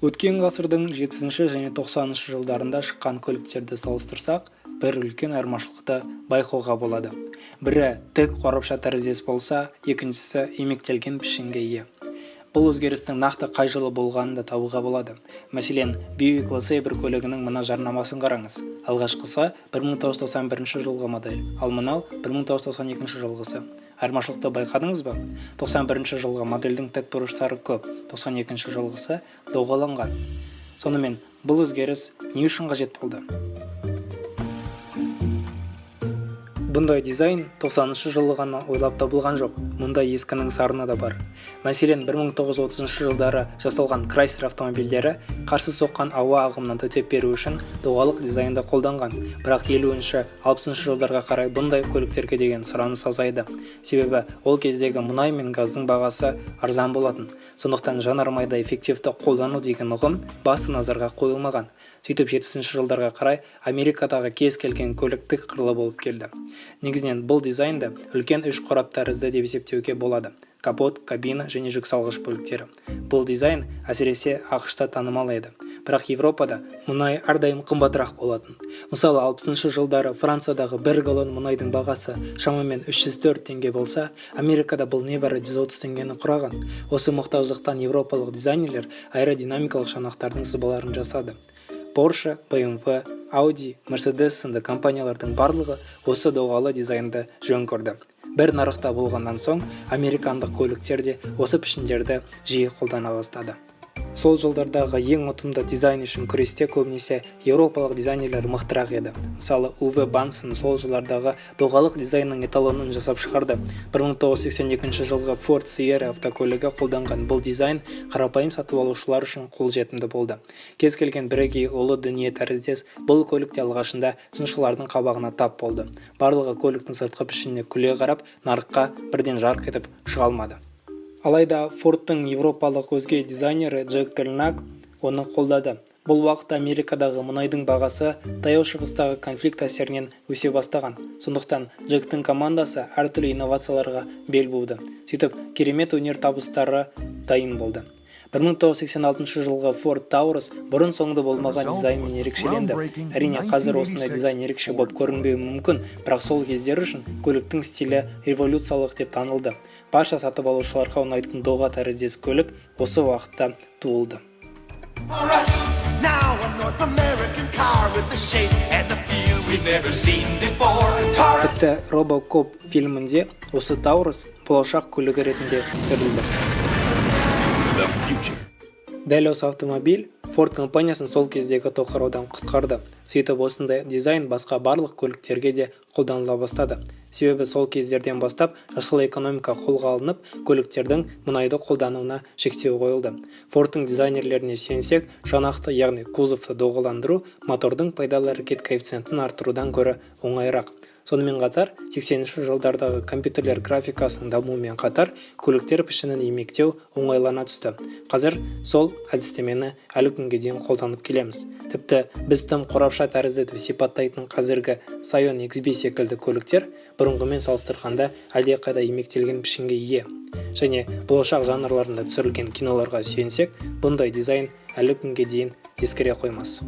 Өткен ғасырдың 70 және 90 жылдарында шыққан көліктерді салыстырсақ, бір үлкен айырмашылықты байқауға болады. Бірі тік қорапша тәріздес болса, екіншісі имектелген пішінге ие. Бұл өзгерістің нақты қай жылы болғанын да табуға болады. Мәселен, Buick LeSabre көлігінің мына жарнамасын қараңыз. Алғашқысы 1991 жылғы модель, ал мынау 1992 жылғысы. Айырмашылықты байқадыңыз ба? 91 жылғы модельдің тікбұрыштары көп, 92 жылғысы доғаланған. Сонымен, бұл өзгеріс не үшін қажет болды? Бұндай дизайн 90 жылы ғана ойлап табылған жоқ, мұнда ескінің сарыны да бар. Мәселен, 1930 жылдары жасалған Chrysler автомобильдері қарсы соққан ауа ағымынан төтеп беру үшін доғалық дизайнды қолданған, бірақ 50-60 жылдарға қарай бұндай көліктерге деген сұраныс азайды. Себебі ол кездегі мұнай мен газдың бағасы арзан болатын. Сондықтан жанармайды эффективті қолдану деген ұғым басты назарға қойылмаған. Сөйтіп 70 жылдарға қарай Америкадағы кез келген көлік тік қырлы болып келді. Негізінен бұл дизайнды үлкен үш қорап тәрізді деп есептеуге болады. Капот, кабина және жүк салғыш бөліктері. Бұл дизайн әсіресе ақш-та танымал еді. Бірақ Европада мұнай әрдайым қымбатырақ болатын. Мысалы, 60 жылдары Франциядағы 1 галлон мұнайдың бағасы шамамен 304 теңге болса, Америкада бұл небәрі 130 теңгені құраған. Осы мұқтаждықтан европалық дизайнерлер аэродинамикалық шанақтардың сызбаларын жасады. Porsche, BMW, Audi, Mercedes сынды компаниялардың барлығы осы доғалы дизайнды жөн көрді. Бір нарықта болғаннан соң, американдық көліктер де осы пішіндерді жиі қолдана бастады. Сол жылдардағы ең ұтымды дизайн үшін күресте көбінесе еуропалық дизайнерлер мықтырақ еді. Мысалы, Uwe Boll сол жылдардағы доғалық дизайнның эталонын жасап шығарды. 1982 жылғы Ford Sierra автокөлігі қолданған бұл дизайн қарапайым сатып алушылар үшін қолжетімді болды. Кез келген бірегей ұлы дүние тәріздес бұл көлікте алғашында сыншылардың қабағына тап болды. Барлығы көліктің сыртқы пішініне күле қарап, нарыққа бірден жарқ етіп шыға алмады. Алайда Фордтың европалық өзге дизайнері Джек Делнаг оны қолдады. Бұл уақытта Америкадағы мұнайдың бағасы таяу шығыстағы конфликт әсерінен өсе бастаған. Сондықтан Джектің командасы әртүрлі инновацияларға бел буды. Сөйтіп, керемет өнер табыстары дайын болды. 1986 жылғы Ford Taurus бұрын соңды болмаған дизайнмен ерекшеленді. Әрине, қазір осындай дизайн ерекше болып көрінбеуі мүмкін, бірақ сол кездер үшін көліктің стилі революциялық деп танылды. Барша сатып алушыларға ұнайтын доға тәріздес көлік осы уақытта туылды. Тіпті RoboCop фильмінде осы Taurus болашақ көлігі ретінде түсірілді. Дәл осы автомобиль Ford компаниясын сол кездегі тоқыраудан құтқарды. Сөйтіп осындай дизайн басқа барлық көліктерге де қолданыла бастады. Себебі сол кездерден бастап жасыл экономика қолға алынып, көліктердің мұнайды қолдануына шектеу қойылды. Fordтың дизайнерлеріне сүйенсек, шанақты, яғни кузовты доғаландыру мотордың пайдалы әрекет коэффициентін арттырудан гөрі оңайырақ. Сонымен қатар, 80 жылдардағы компьютерлер графикасының дамуымен қатар, көліктер пішінін имектеу оңайлана түсті. Қазір сол әдістемені әлі күнге дейін қолданып келеміз. Тіпті біз тым қорапша тәрізді деп сипаттайтын қазіргі Scion XB секілді көліктер бұрынғымен салыстырғанда әлдеқайда имектелген пішінге ие. Және болашақ жанрларында түсірілген киноларға сүйенсек, бұндай дизайн әлі күнге дейін ескере қоймас.